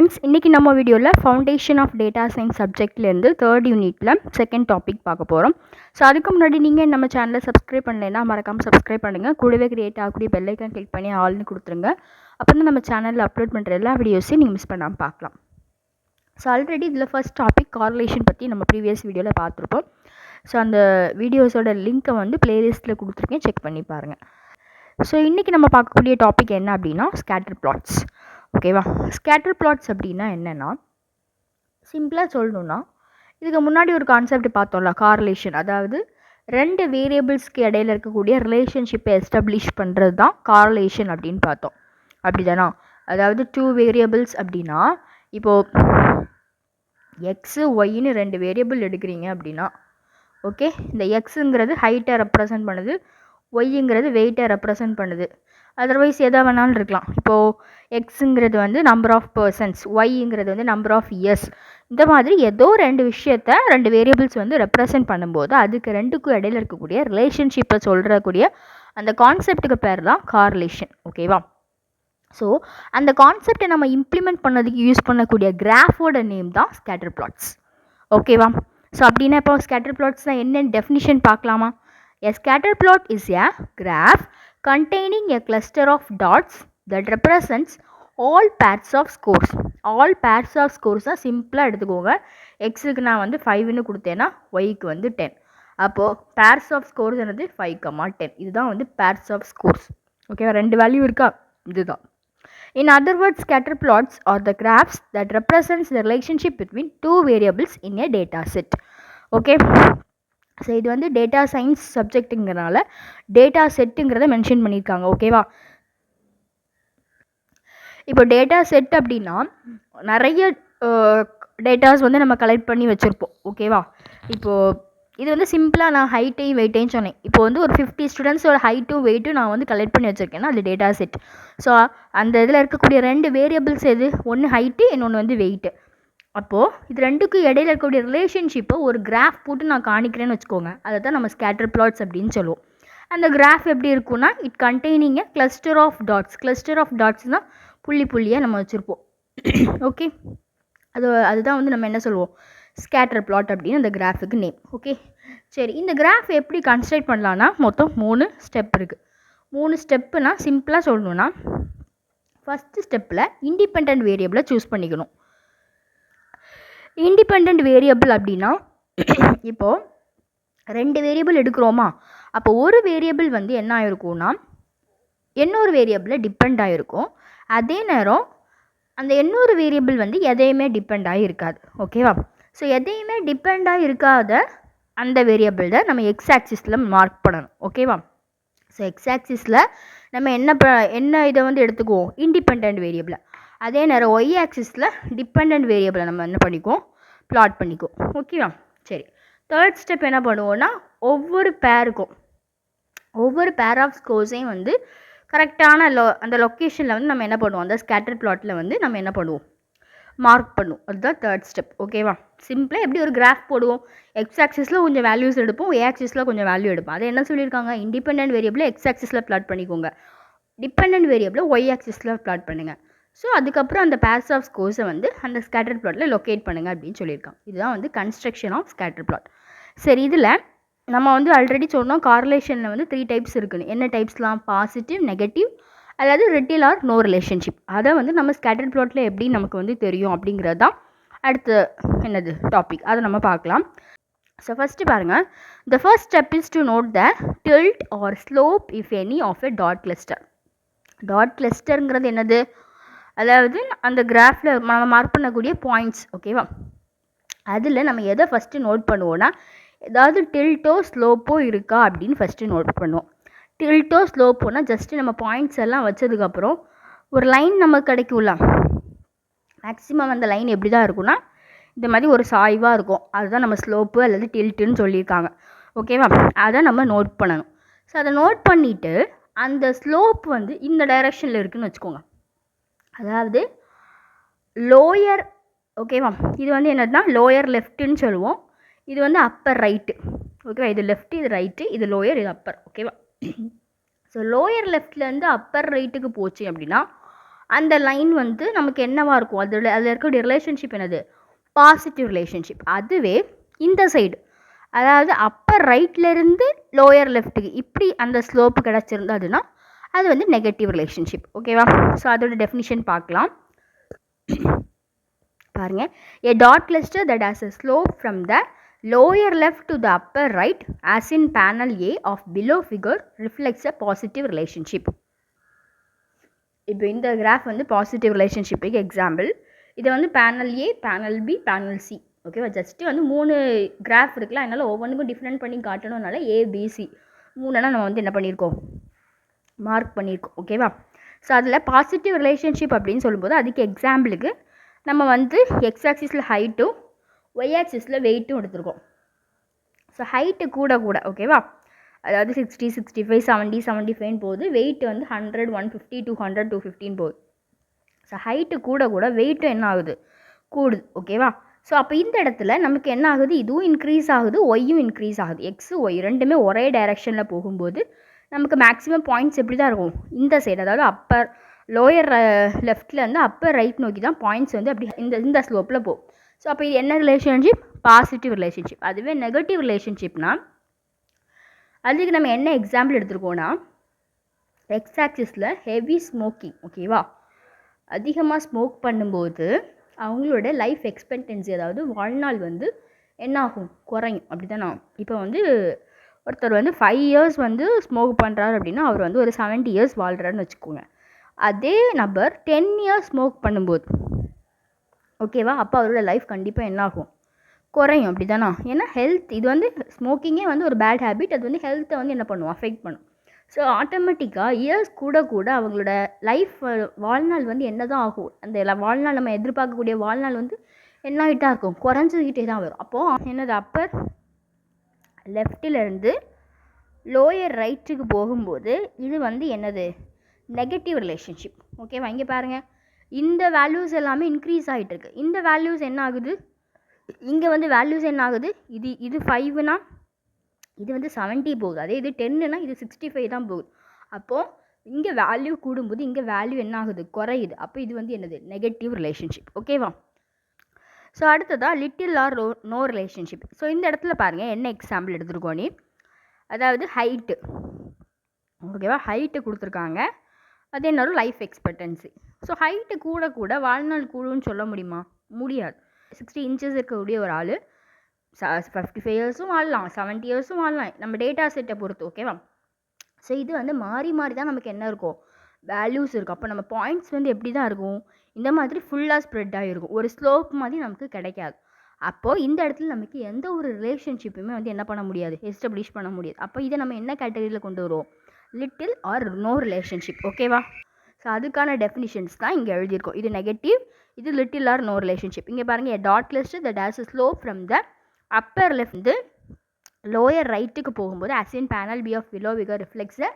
Friends, இன்றைக்கி நம்ம வீடியோவில் ஃபவுண்டேஷன் ஆஃப் டேட்டா சயின்ஸ் சப்ஜெக்ட்லேருந்து 3rd யூனிட்டில் செகண்ட் டாபிக் பார்க்க போகிறோம். ஸோ அதுக்கு முன்னாடி நீங்கள் நம்ம சேனலை சப்ஸ்கிரைப் பண்ணலைன்னா மறக்காமல் சப்ஸ்கிரைப் பண்ணுங்கள். கூடவே கிரியேட் ஆகக்கூடிய பெல் ஐக்கான் கிளிக் பண்ணி ஆல்னு கொடுத்துருங்க. அப்போ தான் நம்ம சேனலில் அப்லோட் பண்ணுற எல்லா வீடியோஸையும் நீங்கள் மிஸ் பண்ணாமல் பார்க்கலாம். ஸோ ஆல்ரெடி இதில் ஃபர்ஸ்ட் டாபிக் கார்லேஷன் பற்றி நம்ம ப்ரீவியஸ் வீடியோவில் பார்த்துருப்போம். ஸோ அந்த வீடியோஸோட லிங்க்கை வந்து பிளேலிஸ்ட்டில் கொடுத்துருக்கேன், செக் பண்ணி பாருங்கள். ஸோ இன்றைக்கி நம்ம பார்க்கக்கூடிய டாபிக் என்ன அப்படின்னா ஸ்கேட்டர் பிளாட்ஸ். ஓகேவா? ஸ்கேட்டர் பிளாட்ஸ் அப்படின்னா என்னென்னா, சிம்பிளாக சொல்லணுன்னா, இதுக்கு முன்னாடி ஒரு கான்செப்ட் பார்த்தோம்ல, கார்லேஷன். அதாவது ரெண்டு வேரியபிள்ஸ்க்கு இடையில இருக்கக்கூடிய ரிலேஷன்ஷிப்பை எஸ்டாப்ளிஷ் பண்ணுறது தான் கார்லேஷன் அப்படின்னு பார்த்தோம். அப்படி தானா? அதாவது 2 வேரியபிள்ஸ் அப்படின்னா, இப்போது எக்ஸு ஒய்ன்னு 2 வேரியபிள் எடுக்கிறீங்க அப்படின்னா, ஓகே, இந்த எக்ஸுங்கிறது ஹைட்டை ரெப்ரசன்ட் பண்ணுது, ஒய்ங்கிறது வெயிட்டை ரெப்ரசன்ட் பண்ணுது. அதர்வைஸ் எதாக வேணாலும் இருக்கலாம். இப்போது எக்ஸுங்கிறது வந்து நம்பர் ஆஃப் பர்சன்ஸ், ஒய்ங்கிறது வந்து நம்பர் ஆஃப் இயர்ஸ். இந்த மாதிரி ஏதோ 2 விஷயத்தை 2 வேரியபிள்ஸ் வந்து ரெப்ரசன்ட் பண்ணும்போது அதுக்கு ரெண்டுக்கும் இடையில இருக்கக்கூடிய ரிலேஷன்ஷிப்பை சொல்கிறக்கூடிய அந்த கான்செப்டுக்கு பேர் தான் கார்லேஷன். ஓகேவா? ஸோ அந்த கான்செப்டை நம்ம இம்ப்ளிமெண்ட் பண்ணதுக்கு யூஸ் பண்ணக்கூடிய கிராஃபோட நேம் தான் ஸ்கேட்டர் பிளாட்ஸ். ஓகேவா? ஸோ அப்படின்னா இப்போ ஸ்கேட்டர் பிளாட்ஸ் தான் என்னென்னு டெஃபினிஷன் பார்க்கலாமா? A scatter plot is a graph containing a cluster of dots that represents all pairs of scores. All pairs of scores தான் சிம்பிளாக எடுத்துக்கோங்க. எக்ஸுக்கு நான் வந்து 5ன்னு கொடுத்தேன்னா ஒய்க்கு வந்து 10. அப்போது pairs of scores என்னது 5, 10. இதுதான் வந்து pairs of scores. ஓகேவா? 2 வேல்யூ இருக்கா? இதுதான். In other words, scatter plots are the graphs that represents the relationship between 2 variables in a data set. Okay? So இது வந்து டேட்டா சயின்ஸ் சப்ஜெக்ட்டுங்கிறனால டேட்டா செட்டுங்கிறத மென்ஷன் பண்ணியிருக்காங்க. ஓகேவா? இப்போ டேட்டா செட் அப்படின்னா நிறைய டேட்டாஸ் வந்து நம்ம கலெக்ட் பண்ணி வச்சுருப்போம். ஓகேவா? இப்போது இது வந்து சிம்பிளாக நான் ஹைட்டையும் வெயிட்டையும் சொன்னேன். இப்போ வந்து ஒரு 50 ஸ்டூடெண்ட்ஸோட ஹைட்டும் வெயிட்டும் நான் வந்து கலெக்ட் பண்ணி வச்சுருக்கேன்னா அது டேட்டா செட். ஸோ அந்த இதில் இருக்கக்கூடிய 2 வேரியபிள்ஸ் எது? ஒன்று ஹைட்டு, இன்னொன்று வந்து வெயிட்டு. அப்போது இது ரெண்டுக்கும் இடையில இருக்கக்கூடிய ரிலேஷன்ஷிப்பை ஒரு கிராஃப் போட்டு நான் காணிக்கிறேன்னு வச்சுக்கோங்க. அதை தான் நம்ம ஸ்கேட்டர் பிளாட்ஸ் அப்படின்னு சொல்லுவோம். அந்த கிராஃப் எப்படி இருக்குன்னா, it containing a cluster of dots. Cluster of டாட்ஸ்னால் புள்ளி புள்ளியாக நம்ம வச்சுருப்போம். ஓகே, அதுதான் வந்து நம்ம என்ன சொல்லுவோம், ஸ்கேட்டர் பிளாட் அப்படின்னு அந்த கிராஃபுக்கு நேம். ஓகே, சரி, இந்த கிராஃப் எப்படி கன்ஸ்ட்ரக்ட் பண்ணலான்னா மொத்தம் 3 ஸ்டெப் இருக்குது. 3 ஸ்டெப்புனா சிம்பிளாக சொல்லணுன்னா, ஃபஸ்ட்டு ஸ்டெப்பில் இண்டிபெண்ட் வேரியபிளை சூஸ் பண்ணிக்கணும். இண்டிபெண்ட் வேரியபிள் அப்படின்னா, இப்போது 2 வேரியபிள் எடுக்கிறோமா, அப்போ ஒரு வேரியபிள் வந்து என்ன ஆகிருக்கும்னா இன்னொரு வேரியபிளில் டிபெண்ட் ஆகிருக்கும். அதே நேரம் அந்த இன்னொரு வேரியபிள் வந்து எதையுமே டிபெண்ட் ஆகி இருக்காது. ஓகேவா? ஸோ எதையுமே டிபெண்ட் ஆகி இருக்காத அந்த வேரியபிள் தான் நம்ம எக்ஸ் ஆக்சிஸில் மார்க் பண்ணணும். ஓகேவா? ஸோ எக்ஸ் ஆக்சிஸில் நம்ம என்ன இதை வந்து எடுத்துக்குவோம், இண்டிபெண்ட் வேரியபிளை. அதே நேரம் ஒய் ஆக்சிஸில் டிபெண்ட் வேரியபிளை நம்ம என்ன பண்ணிக்குவோம், பிளாட் பண்ணிக்குவோம். ஓகேவா? சரி, 3rd ஸ்டெப் என்ன பண்ணுவோன்னா, ஒவ்வொரு பேர் ஆஃப் ஸ்கோர்ஸையும் வந்து கரெக்டான அந்த லொக்கேஷனில் வந்து நம்ம என்ன பண்ணுவோம், அந்த ஸ்கேட்டர் பிளாட்டில் வந்து நம்ம என்ன பண்ணுவோம், மார்க் பண்ணுவோம். அதுதான் 3rd ஸ்டெப். ஓகேவா? சிம்பிளாக எப்படி ஒரு கிராஃப் போடுவோம், எக்ஸ் ஆக்சிஸில் கொஞ்சம் வேல்யூஸ் எடுப்போம், ஒய் ஆக்சிஸில் கொஞ்சம் வேல்யூ எடுப்போம். அதை என்ன சொல்லியிருக்காங்க, இண்டிபெண்ட் வேரியபிளை எக்ஸ் ஆக்சிஸில் பிளாட் பண்ணிக்கோங்க, டிபெண்ட் வேரியபிளை ஒய் ஆக்சிஸில் பிளாட் பண்ணுங்கள். ஸோ அதுக்கப்புறம் அந்த பேர்ஸ் ஆஃப் ஸ்கோர்ஸை வந்து அந்த ஸ்கேட்டர் பிளாட்டில் லொக்கேட் பண்ணுங்கள் அப்படின்னு சொல்லியிருக்காங்க. இதுதான் வந்து கன்ஸ்ட்ரக்ஷன் ஆஃப் ஸ்கேட்டர் பிளாட். சரி, இதில் நம்ம வந்து ஆல்ரெடி சொன்னோம் கார்லேஷனில் வந்து 3 டைப்ஸ் இருக்குன்னு. என்ன டைப்ஸ்லாம்? பாசிட்டிவ், நெகட்டிவ், அதாவது ரிட்டில் ஆர் நோ ரிலேஷன்ஷிப். அதை வந்து நம்ம ஸ்கேட்டர் பிளாட்டில் எப்படி நமக்கு வந்து தெரியும் அப்படிங்கிறது தான் அடுத்த என்னது டாபிக், அதை நம்ம பார்க்கலாம். ஸோ ஃபஸ்ட்டு பாருங்கள், the first step is to note the tilt or slope if any of a dot cluster. Dot கிளஸ்டருங்கிறது என்னது? அதாவது அந்த கிராஃபில் நம்ம மார்க் பண்ணக்கூடிய பாயிண்ட்ஸ். ஓகேவா? அதில் நம்ம எதை ஃபஸ்ட்டு நோட் பண்ணுவோன்னா, ஏதாவது டில்ட்டோ ஸ்லோப்போ இருக்கா அப்படின்னு ஃபஸ்ட்டு நோட் பண்ணுவோம். டில்ட்டோ ஸ்லோப்போனா ஜஸ்ட்டு நம்ம பாயிண்ட்ஸ் எல்லாம் வச்சதுக்கப்புறம் ஒரு லைன் நமக்கு கிடைக்கும்ல, மேக்ஸிமம் அந்த லைன் எப்படி தான் இருக்குன்னா இந்த மாதிரி ஒரு சாய்வாக இருக்கும். அதுதான் நம்ம ஸ்லோப்பு அல்லது டில்ட்டுன்னு சொல்லியிருக்காங்க. ஓகேவா? அதை நம்ம நோட் பண்ணணும். ஸோ அதை நோட் பண்ணிவிட்டு அந்த ஸ்லோப் வந்து இந்த டைரெக்ஷனில் இருக்குதுன்னு வச்சுக்கோங்க. அதாவது லோயர், ஓகேவா, இது வந்து என்னதுன்னா லோயர் லெஃப்ட்டுன்னு சொல்லுவோம், இது வந்து அப்பர் ரைட்டு. ஓகேவா? இது லெஃப்ட்டு, இது ரைட்டு, இது லோயர், இது அப்பர். ஓகேவா? ஸோ லோயர் லெஃப்ட்லேருந்து அப்பர் ரைட்டுக்கு போச்சு அப்படின்னா அந்த லைன் வந்து நமக்கு என்னவாக இருக்கும், அதில் இருக்கக்கூடிய ரிலேஷன்ஷிப் என்னது, பாசிட்டிவ் ரிலேஷன்ஷிப். அதுவே இந்த சைடு, அதாவது அப்பர் ரைட்லேருந்து லோயர் லெஃப்ட்டுக்கு இப்படி அந்த ஸ்லோப்பு கிடச்சிருந்ததுன்னா அது வந்து நெகட்டிவ் ரிலேஷன்ஷிப். ஓகேவா? ஸோ அதோட டெஃபினிஷன் பார்க்கலாம். பாருங்கள், a dot cluster that has a slope from the lower left to the upper right as in panel A of below figure reflects a positive relationship. இப்போ இந்த graph வந்து positive ரிலேஷன்ஷிப்புக்கு example. இதை வந்து panel ஏ, panel B, panel C. ஓகேவா? Just வந்து 3 graph இருக்குல்ல, அதனால் ஒவ்வொன்றுக்கும் டிஃப்ரெண்ட் பண்ணி காட்டணும்னால ஏபிசி 3 நம்ம வந்து என்ன பண்ணியிருக்கோம், மார்க் பண்ணியிருக்கோம். ஓகேவா? ஸோ அதில் பாசிட்டிவ் ரிலேஷன்ஷிப் அப்படின்னு சொல்லும்போது அதுக்கு எக்ஸாம்பிளுக்கு நம்ம வந்து எக்ஸ் ஆக்சிஸில் ஹைட்டும் ஒய் ஆக்சிஸில் வெயிட்டும் எடுத்துருக்கோம். ஸோ ஹைட்டு கூட கூட, ஓகேவா, அதாவது 60, 65, 70, 75 போகுது. வெயிட் வந்து 100, 150, 200, 215 போகுது. ஸோ ஹைட்டு கூட கூட வெயிட்டும் என்ன ஆகுது, கூடுது. ஓகேவா? ஸோ அப்போ இந்த இடத்துல நமக்கு என்ன ஆகுது, இதுவும் இன்க்ரீஸ் ஆகுது, ஒய்யும் இன்க்ரீஸ் ஆகுது. எக்ஸு ஒய் ரெண்டுமே ஒரே டைரெக்ஷனில் போகும்போது நமக்கு மேக்ஸிமம் பாயிண்ட்ஸ் எப்படி தான் இருக்கும், இந்த சைடு, அதாவது அப்பர் லோயர் லெஃப்ட்லேருந்து அப்பர் ரைட் நோக்கி தான் பாயிண்ட்ஸ் வந்து அப்படி இந்த ஸ்லோப்பில் போகும். ஸோ அப்போ இது என்ன ரிலேஷன்ஷிப், பாசிட்டிவ் ரிலேஷன்ஷிப். அதுவே நெகட்டிவ் ரிலேஷன்ஷிப்னா அதுக்கு நம்ம என்ன எக்ஸாம்பிள் எடுத்துருக்கோன்னா, எக்ஸ் ஆக்சிஸில் ஹெவி ஸ்மோக்கிங். ஓகேவா? அதிகமாக ஸ்மோக் பண்ணும்போது அவங்களோட லைஃப் எக்ஸ்பெக்டன்சி, அதாவது வாழ்நாள் வந்து என்ன ஆகும், குறையும். அப்படி தானே? இப்போ வந்து ஒருத்தர் வந்து 5 இயர்ஸ் வந்து ஸ்மோக் பண்ணுறாரு அப்படின்னா அவர் வந்து ஒரு 70 இயர்ஸ் வாழ்கிறாருன்னு வச்சுக்கோங்க. அதே நபர் 10 இயர்ஸ் ஸ்மோக் பண்ணும்போது, ஓகேவா, அப்போ அவரோட லைஃப் கண்டிப்பாக என்ன ஆகும், குறையும். அப்படி தானே? ஏன்னா ஹெல்த், இது வந்து ஸ்மோக்கிங்கே வந்து ஒரு பேட் ஹேபிட். அது வந்து ஹெல்த்தை வந்து என்ன பண்ணும், அஃபெக்ட் பண்ணும். ஸோ ஆட்டோமேட்டிக்காக இயர்ஸ் கூட கூட அவங்களோட லைஃப் வாழ்நாள் வந்து என்ன தான் ஆகும், அந்த வாழ்நாள் நம்ம எதிர்பார்க்கக்கூடிய வாழ்நாள் வந்து என்ன ஆகிட்டா இருக்கும், குறைஞ்சிக்கிட்டே தான் வரும். அப்போது என்னது, அப்பர் லெஃப்டிலேருந்து லோயர் ரைட்டுக்கு போகும்போது இது வந்து என்னது, நெகட்டிவ் ரிலேஷன்ஷிப். ஓகேவா? இங்கே பாருங்கள், இந்த வேல்யூஸ் எல்லாமே இன்க்ரீஸ் ஆகிட்டு இருக்கு. இந்த வேல்யூஸ் என்ன ஆகுது, இங்கே வந்து வேல்யூஸ் என்ன ஆகுது, இது 5னா இது வந்து 70 போகுது. அதே இது 10னா இது 65 தான் போகுது. அப்போது இங்கே வேல்யூ கூடும்போது இங்கே வேல்யூ என்ன ஆகுது, குறையுது. அப்போ இது வந்து என்னது, நெகட்டிவ் ரிலேஷன்ஷிப். ஓகேவா? ஸோ அடுத்ததாக little or no relationship. So இந்த இடத்துல பாருங்கள் என்ன எக்ஸாம்பிள் எடுத்துருக்கோம் நீ, அதாவது ஹைட்டு. ஓகேவா? ஹைட்டு கொடுத்துருக்காங்க, அது என்ன, லைஃப் எக்ஸ்பெக்டன்சி. ஸோ ஹைட்டு கூட கூட வாழ்நாள் கூடுன்னு சொல்ல முடியுமா, முடியாது. 60 இன்ச்சஸ் இருக்கக்கூடிய ஒரு ஆள் 55 இயர்ஸும் வாழலாம், 70 இயர்ஸும் வாழலாம், நம்ம டேட்டா செட்டை பொறுத்து. ஓகேவா? ஸோ இது வந்து மாறி மாறி தான் நமக்கு என்ன இருக்கும், வேல்யூஸ் இருக்கும். அப்போ நம்ம பாயிண்ட்ஸ் வந்து எப்படி தான் இருக்கும், இந்த மாதிரி ஃபுல்லாக ஸ்ப்ரெட் ஆகிருக்கும், ஒரு ஸ்லோப் மாதிரி நமக்கு கிடைக்காது. அப்போது இந்த இடத்துல நமக்கு எந்த ஒரு ரிலேஷன்ஷிப்புமே வந்து என்ன பண்ண முடியாது, எஸ்டபிளிஷ் பண்ண முடியாது. அப்போ இதை நம்ம என்ன கேட்டகரியில் கொண்டு வருவோம், லிட்டில் ஆர் நோ ரிலேஷன்ஷிப். ஓகேவா? ஸோ அதுக்கான டெஃபினிஷன்ஸ் தான் இங்கே எழுதியிருக்கோம். இது நெகட்டிவ், இது லிட்டில் ஆர் நோ ரிலேஷன்ஷிப். இங்கே பாருங்கள், dot cluster that has a slope from the upper left வந்து லோயர் ரைட்டுக்கு போகும்போது as in panel B of below figure reflects a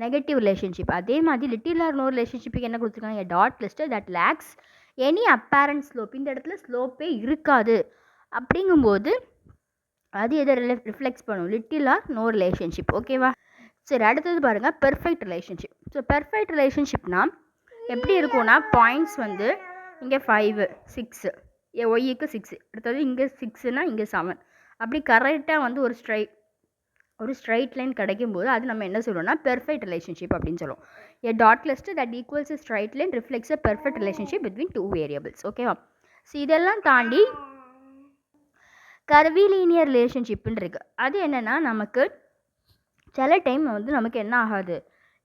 negative relationship. அதே மாதிரி லிட்டில் ஆர் நோ ரிலேஷன்ஷிப்புக்கு என்ன கொடுத்துருக்காங்க, dot cluster that lakhs any apparent slope. இந்த இடத்துல ஸ்லோப்பே இருக்காது. அப்படிங்கும்போது அது எதை ரிஃப்ளெக்ட்ஸ் பண்ணும், லிட்டில் ஆர் நோ ரிலேஷன்ஷிப். ஓகேவா? சரி, அடுத்தது பாருங்கள், பெர்ஃபெக்ட் ரிலேஷன்ஷிப். ஸோ பெர்ஃபெக்ட் ரிலேஷன்ஷிப்னா எப்படி இருக்கும்னா, பாயிண்ட்ஸ் வந்து இங்கே 5, 6, ஒய்க்கு 6, அடுத்தது இங்கே 6னா இங்கே 7, அப்படி கரெக்டாக வந்து ஒரு ஸ்ட்ரைட் லைன் கிடைக்கும்போது அது நம்ம என்ன சொல்லுவோம்னா பெர்ஃபெக்ட் ரிலேஷன்ஷிப் அப்படின்னு சொல்லுவோம். A dot cluster that equals a straight line reflects a perfect relationship between two variables. ஓகேவா? ஸோ இதெல்லாம் தாண்டி கர்விலீனியர் ரிலேஷன்ஷிப்னு இருக்குது. அது என்னென்னா, நமக்கு சில டைம் வந்து நமக்கு என்ன ஆகாது,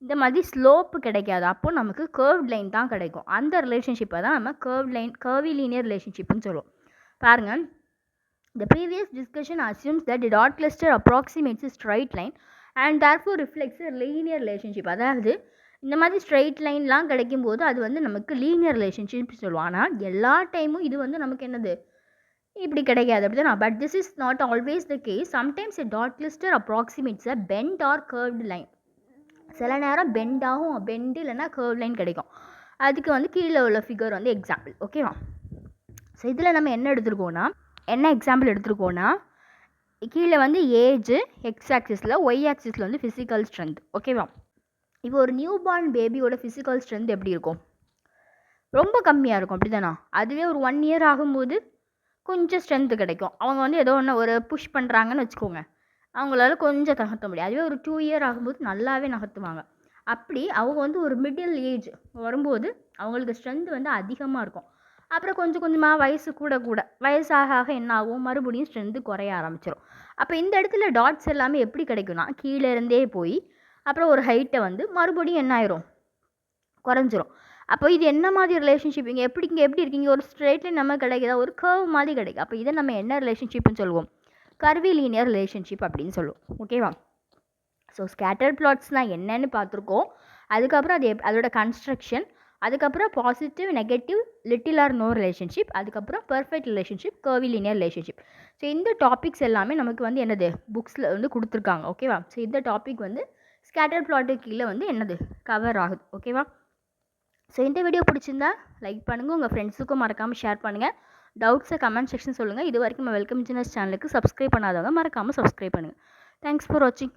இந்த மாதிரி ஸ்லோப்பு கிடைக்காது. அப்போது நமக்கு கர்வ்ட் லைன் தான் கிடைக்கும். அந்த ரிலேஷன்ஷிப்பை தான் நம்ம கர்விலீனியர் ரிலேஷன்ஷிப்னு சொல்லுவோம். பாருங்கள், the previous discussion assumes that the dot cluster approximates a straight line and therefore reflects a linear relationship. அதாவது இந்த மாதிரி ஸ்ட்ரெயிட் லைன்லாம் கிடைக்கும்போது அது வந்து நமக்கு லீனியர் ரிலேஷன்ஷிப் சொல்லுவோம். ஆனால் எல்லா டைமும் இது வந்து நமக்கு என்னது, இப்படி கிடைக்காது. அப்படி தான். But this is not always the case. Sometimes a dot cluster approximates a bent or curved line. சில நேரம் பெண்டு இல்லைன்னா கர்வ் லைன் கிடைக்கும். அதுக்கு வந்து கீழே உள்ள ஃபிகர் வந்து எக்ஸாம்பிள். ஓகேவா? ஸோ இதில் நம்ம என்ன எக்ஸாம்பிள் எடுத்துருக்கோன்னா கீழே வந்து ஏஜ் எக்ஸ் ஆக்சிஸில், ஒய் ஆக்சிஸில் வந்து ஃபிசிக்கல் ஸ்ட்ரென்த். ஓகேவா? இப்போ ஒரு நியூ பார்ன் பேபியோட ஃபிசிக்கல் ஸ்ட்ரென்த் எப்படி இருக்கும், ரொம்ப கம்மியாக இருக்கும், அப்படி தானா? அதுவே ஒரு 1 இயர் ஆகும்போது கொஞ்சம் ஸ்ட்ரென்த்து கிடைக்கும். அவங்க வந்து ஏதோ ஒன்று ஒரு புஷ் பண்ணுறாங்கன்னு வச்சுக்கோங்க, அவங்களால கொஞ்சம் நகர்த்த முடியும். அதுவே ஒரு 2 இயர் ஆகும்போது நல்லாவே நகர்த்துவாங்க. அப்படி அவங்க வந்து ஒரு மிடில் ஏஜ் வரும்போது அவங்களுக்கு ஸ்ட்ரென்த் வந்து அதிகமாக இருக்கும். அப்புறம் கொஞ்சம் கொஞ்சமாக வயசு கூட கூட வயசு ஆக ஆக என்ன ஆகும், மறுபடியும் ஸ்ட்ரென்த்து குறைய ஆரம்பிச்சிடும். அப்போ இந்த இடத்துல டாட்ஸ் எல்லாமே எப்படி கிடைக்கும்னா, கீழே இருந்தே போய் அப்புறம் ஒரு ஹைட்டை வந்து மறுபடியும் என்ன ஆயிரும், குறைஞ்சிரும். அப்போ இது என்ன மாதிரி ரிலேஷன்ஷிப், இங்கே எப்படி இருக்கீங்க, ஒரு ஸ்ட்ரெயிட் லைன் நம்ம கிடைக்குதா, ஒரு கர்வ் மாதிரி கிடைக்கும். அப்போ இதை நம்ம என்ன ரிலேஷன்ஷிப்னு சொல்லுவோம், கர்வி லீனியர் ரிலேஷன்ஷிப் அப்படின்னு சொல்லுவோம். ஓகேவா? ஸோ ஸ்கேட்டர் பிளாட்ஸ்னால் என்னன்னு பார்த்துருக்கோம். அதுக்கப்புறம் அது அதோட கன்ஸ்ட்ரக்ஷன், அதுக்கப்புறம் positive negative little or no relationship, அதுக்கப்புறம் perfect relationship, curvilinear relationship. So இந்த டாபிக்ஸ் எல்லாமே நமக்கு வந்து என்னது புக்ஸில் வந்து கொடுத்துருக்காங்க. ஓகேவா? ஸோ இந்த டாபிக் வந்து ஸ்கேட்டர் பிளாட்டு கீழே வந்து என்னது கவர் ஆகுது. ஓகேவா? ஸோ இந்த வீடியோ பிடிச்சிருந்தா லைக் பண்ணுங்கள், உங்கள் ஃப்ரெண்ட்ஸுக்கும் மறக்காமல் ஷேர் பண்ணுங்கள். டவுட்ஸை கமெண்ட் செக்ஷன் சொல்லுங்கள். இது வரைக்கும் நம்ம வெல்கம் சின்னஸ் சேனலுக்கு சப்ஸ்கிரைப் பண்ணாதவங்க மறக்காமல் சப்ஸ்கிரைப் பண்ணுங்கள். தேங்க்ஸ் ஃபார் வாட்சிங்.